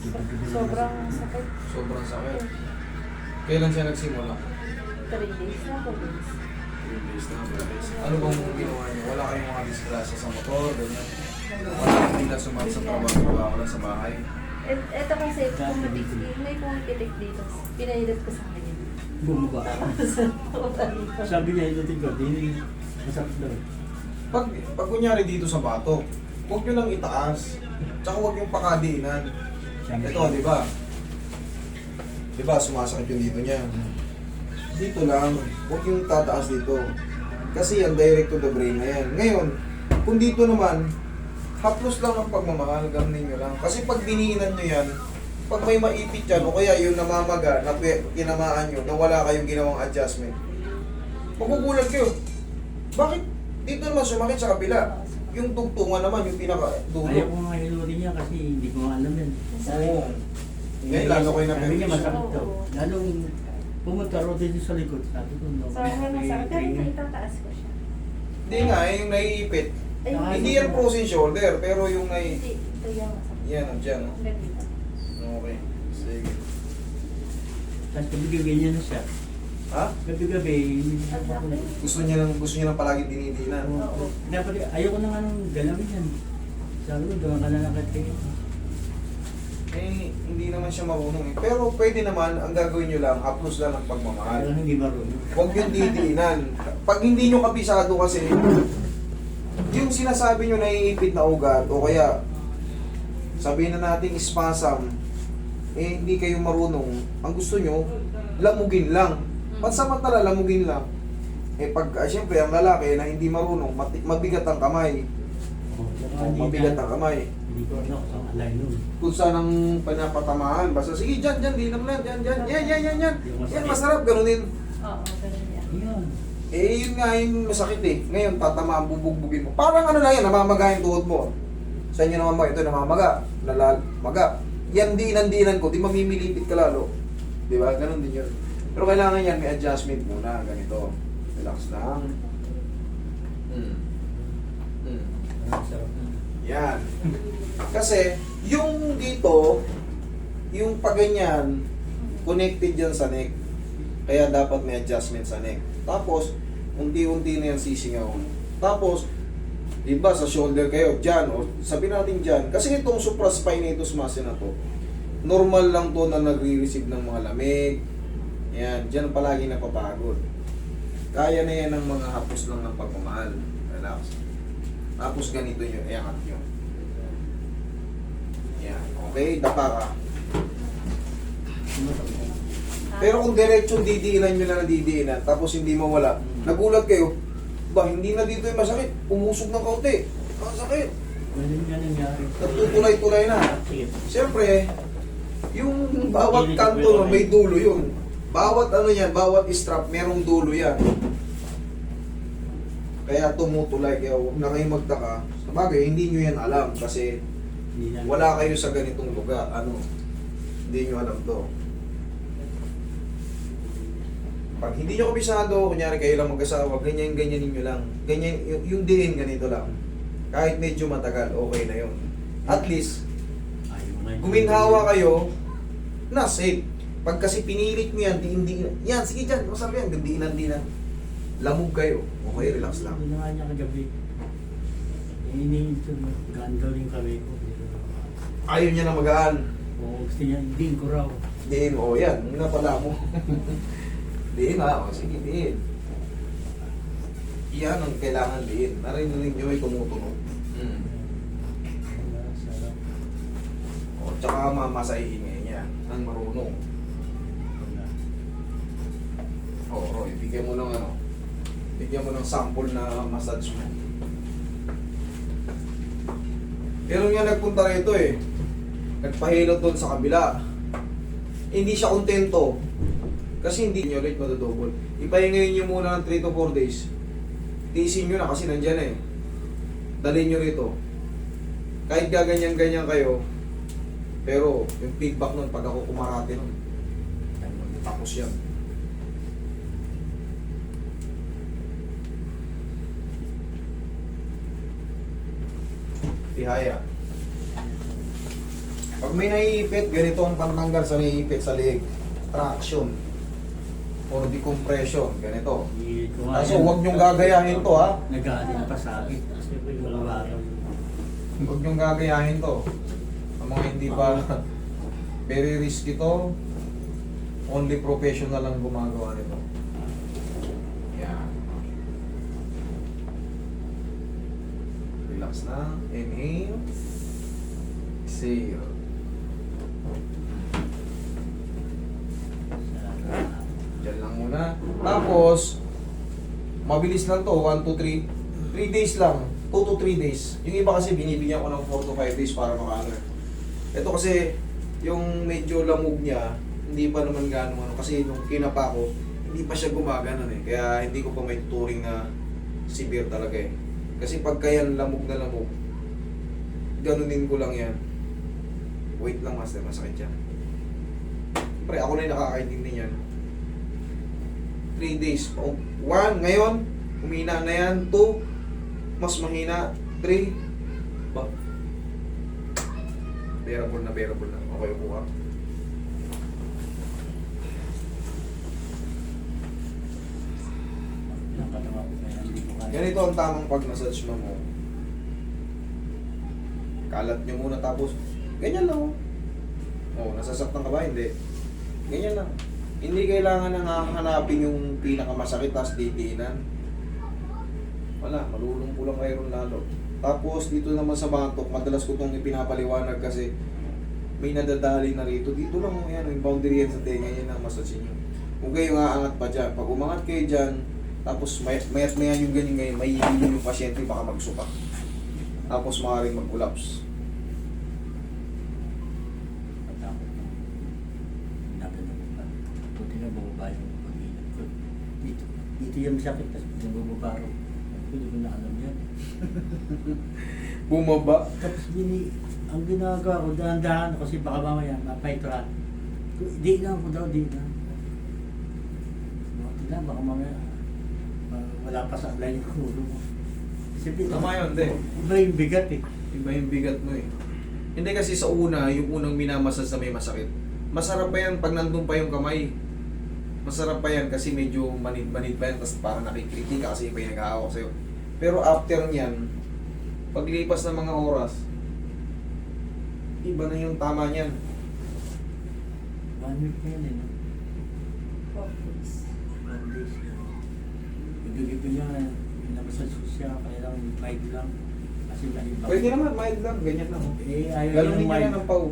Sobrang sakit. Sobrang sakit. Kailan siya nagsimula? 3 days na, 4 days. 3 days na, 4 days. Ano bang ginawa niyo? Wala kayong mga disgrasya sa motor, ganyan? Wala kayong hindi na sumali sa trabaho lang sa bahay? Ito kasi, pumatik, may pumipitik dito. Pinahilat ko sa kanya. Bumaba. Sabi niya, ito tingko, hindi masakit daw. Pag kunyari dito sa batok, huwag nyo lang itaas. Tsaka huwag yung pakadiinan. Ito, di ba? Di ba, sumasakit yung dito niya. Dito lang, huwag yung tataas dito. Kasi yan, direct to the brain na yan. Ngayon, kung dito naman, haplos lang ang pagmamahal, ganunin nyo lang. Kasi pag diniinan nyo yan, pag may maipit yan, o kaya yung namamaga, na kinamaan nyo, na wala kayong ginawang adjustment, magugulat kayo. Bakit dito naman sumakit sa kabila? Yung tugtungan naman, yung pinaka-dulo. Ayaw ko nga inurin niya kasi hindi ko nga alam yan. Oo. Ngayon, lalo kayo na Sabi niya permission. masakit daw. Lalong pumunta ro dito sa likod. Sabi ko, no. Sabi nga masakit, pero itataas ko siya. Hindi nga, yung naiipit. Ay, Hindi yan frozen shoulder, pero yung Hindi, ito yung masakit. yan, nandiyan. No? Ganito. Okay. Sige. Tapos gabi-gabi niya na siya. Ha? Gabi-gabi. Ang laki. Gusto niya lang palagi dinidinan. Oo. Dapat, ayoko na nga nung galawin yan. Sabi ko, doon ka na nakatingin. Eh, hindi naman siya marunong eh. Pero pwede naman, ang gagawin nyo lang, haplos lang ang pagmamahal. Pero hindi marunong. Huwag yung didiinan. Pag hindi nyo kabisado kasi, yung sinasabi nyo naiipit na ugat, o kaya, sabihin na natin spasm, eh hindi kayo marunong. Ang gusto nyo, lamugin lang. Pansamantala, lamugin lang. Eh pag, siyempre, ang lalaki na hindi marunong, mabigat ang kamay. Mabigat ang kamay. Hindi ko ano, sa alay nun. Kung saan ang panapatamaan, basta, sige, dyan, di naman, dyan. Yan, masarap, ganunin. Oo, ganun yan. Ayun. Eh, yun nga yung masakit eh. Ngayon, tatamaan, bubugbugin mo. Parang ano lang yan, namamaga yung tuhod mo. Sa inyo naman ba, ito namamaga, nalamaga. Yan diinan ko, di mamimilipit ka lalo. Di ba? Ganon din yun. Pero kailangan yan, may adjustment muna, ganito. Relax lang. Ang sarap na. Yan. Kasi, yung dito, yung paganyan, connected yan sa neck. Kaya dapat may adjustment sa neck. Tapos, unti-unti na yan sisingaw. Tapos, di ba sa shoulder kayo, dyan, o sabihin natin dyan, kasi itong supraspinatus muscle na to, normal lang to na nagre-receive ng mga lamig. Yan, dyan palagi napapagod. Kaya na yan ng mga hapos lang ng pagmamahal. Relax. Tapos ganito nyo, iangat nyo. Yan, okay, dapa ka. Pero kung diretsong didiinan nyo na didiinan, tapos hindi mawala, nagulat kayo, ba, hindi na dito yung masakit, umusog ng kaunti. Ang sakit. Ganun nga nangyari. Nagtutulay-tulay na. Sige. Siyempre, yung bawat kanto no, may dulo yun. Bawat ano yan, bawat strap, merong dulo yan. Kaya tumutulay, kaya huwag na kayong magtaka. Sabagay, hindi nyo yan alam kasi Hindi na- wala kayo sa ganitong lugar. Ano, hindi nyo alam to. Pag hindi nyo kabisado, kunyari kayo lang mag-asawa, ganyan-ganyan ninyo lang. Ganyan, yung diin, ganito lang. Kahit medyo matagal, okay na yun. At least, Ayaw na. guminhawa kayo, na safe. Pag kasi pinilit mo yan, diin-diin. Yan, sige dyan, masarap yan, diinan-diinan. Lamog kayo. Okay, relax lang. Hindi na nga niya kagabi. Iniintog mo. Ganda rin kami ko. Ayaw niya na magaan. O gusto niya, hindi ko raw. Diin, o yan, nga pala mo. Diin ha, o sige, diin. Yan ang kailangan diin. Narinig nyo ay tumutunog. Sarap. O, tsaka mamasahihin ngayon niya. Ang marunong. O, Roy, bigyan mo ng ano. Bigyan mo ng sample na massage mo. Pero nga nagpunta rito eh. Nagpahilot doon sa kabila. Hindi siya kontento. Kasi hindi nyo rate madodouble. Ipahingayin nyo muna ng 3 to 4 days. Tiisin nyo na kasi nandyan na eh. Dalhin nyo rito. Kahit gaganyan-ganyan kayo, pero yung feedback nun, pag ako kumarate nun, tapos yan. Tihaya. Pag may naiipit, ganito ang pantanggal sa naiipit sa leeg. Traction. Or decompression. Ganito. Kaso huwag niyong gagayahin to, ha? Nagaling pa sa akin. Kasi po yung araw. Huwag niyong gagayahin to. Ang mga hindi pa, very risky to. Only professional lang gumagawa nito. Yan. Relax na. Inhale. Exhale. Diyan lang muna. Tapos, mabilis lang to. 1 to 3. 3 days lang. 2 to 3 days. Yung iba kasi binibigyan ko ng 4 to 5 days para makaano. Ito kasi, yung medyo lamog niya, hindi pa naman gano'n ano. Kasi nung kinapa ko, hindi pa siya gumagana eh. Kaya hindi ko pa may turing na severe talaga eh. Kasi pagka yan lamog na lamog, ganunin ko lang yan. Wait lang master, masakit yan. Siyempre ako na yung nakakaintindi niyan. 3 days. 1, ngayon, humina na yan. 2, mas mahina. 3, ba? Bearable na, bearable na. Okay po ha. Ilang katawa ko kaya hindi ko kaya. Ganito ang tamang pag-massage mo. Kalat nyo muna tapos, ganyan lang oh. Oh, nasasaktan ka ba? Hindi. Ganyan lang. Hindi kailangan nang hahanapin yung pinakamasakit tapos didiinan. Wala, malulungko lang kayo ron lalo. Tapos dito naman sa batok, madalas ko itong ipinapaliwanag kasi may nadadali na rito. Dito lang yan, yung boundary yan sa tenga, yan ang massage nyo. Kung kayo aangat pa dyan, pag umangat kayo dyan, tapos mayat mayan yung ganyan, may hihilo yung pasyente, baka magsuka. Tapos maaaring mag-collapse. Patakot na. Natanong pa. Buti na bumaba yung pag-ingat ko. Dito yung sakit, tapos nabubaba ako. Hindi ko na alam yan. Bumaba. Tapos ang ginagawa ko, dahan-dahan kasi baka mamaya mapaituhan. Di na ako daw, di na. Buti na, baka mamaya wala pa sa line yung ulo mo. Kasi Tama yun, hindi. iba yung bigat eh. Iba yung bigat mo eh. Hindi kasi sa una, yung unang minamasas na may masakit. Masarap pa yan pag nandun pa yung kamay. Masarap pa yan kasi medyo manid-manid pa yan, tapos parang nakikriki ka kasi iba yung nag-aawak sa'yo. Pero after nyan, paglipas ng mga oras, iba na yung tama niyan. 1 week na yan eh. No? 4 days. 1 days. Ibig-ibig niya, namasal siya, kaya lang mild lang. Kasi naiba. Pwede naman, mild lang, ganyan lang. Eh, ayaw Ganon niya din mild. yan ang pau.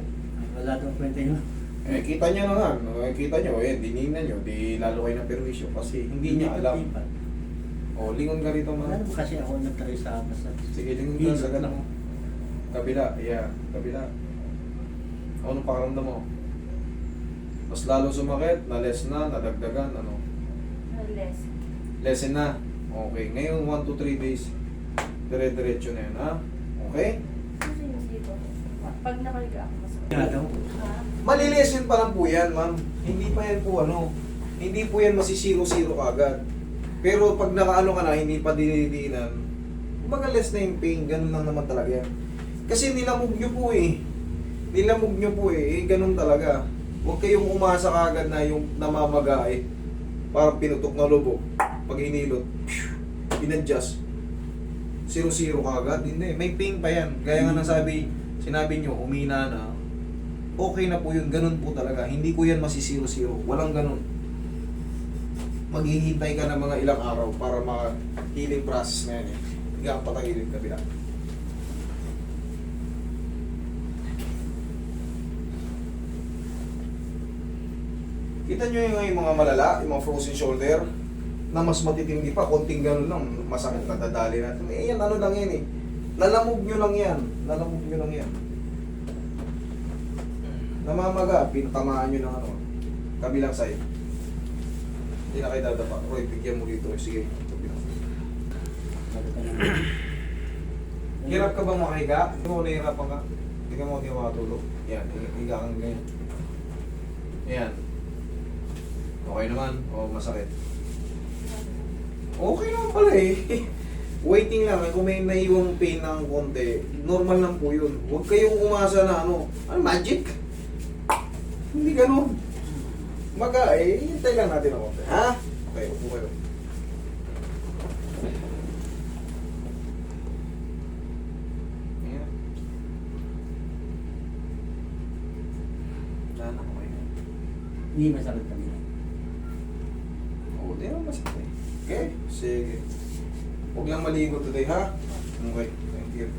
Wala daw kwenta yun. Eh, kita niya na nga. Kita niyo, dinignan niyo, di lalo kayo ng perwisyo kasi hindi niya alam. O, lingon ka rito Wala man. naman kasi ako nag-try sa massage. Sige, lingon ka sa ganun. Kabila, yeah, kabila. Anong pakiramdam mo? Mas lalo sumakit, na-less na, nadagdagan, ano? Less. Lessen na. Okay, ngayon 1 to 3 days, dire-diretso na yan, ha? Okay? Kasi hindi ko. Pag nakaliga ako, masakit. Kaya daw, Ha? Malilesen pa lang po yan, ma'am. Hindi pa yan po ano. Hindi po yan masisiro-siro agad. Pero pag nakaano ka na, hindi pa dinidinan, kumbaga less na yung pain, ganun lang naman talaga yan. Kasi nilamog nyo po eh. Nilamog nyo po eh, ganun talaga. Huwag kayong umasa kagad na yung namamaga eh. Parang pinutok na lobo. Pag hinilot, in-adjust. Zero-zero kagad. Hindi, may pain pa yan. Kaya nga sinabi nyo, umina na. Okay na po yun, ganun po talaga. Hindi ko yan masisiro-siro. Walang ganun. Maghihintay ka ng mga ilang araw para ma-healing process na yan eh. Higa ang patagilid kabila. Kita nyo yung mga malala, yung mga frozen shoulder, na mas matitindi pa, konting ganun lang, masakit na dadali natin. Eh yan, ano lang yan eh. Lalamog nyo lang yan. Lalamog nyo lang yan. Namamaga, pinatamaan nyo ng ano, kabilang side. Hindi na kayo dadapa. Roy, bigyan mo dito. Sige, kabilang side. Hirap ka bang makahiga? Hindi mo nahihirapan ka? Hindi ka mo makatulog. Yan, higa kang ganyan. Yan. Okay naman, o masakit. Okay naman pala eh. Waiting lang, kung may naiwang pain ng konti, normal lang po yun. Huwag kayong umasa na ano magic? Hindi ganun. Hintay lang natin ang konti, ha? Okay, upo kayo. Ayan. Nana, okay na. Hindi masakit kami. Oo, di naman masakit. Okay, sige. Huwag lang maligo today, ha? Okay, thank you.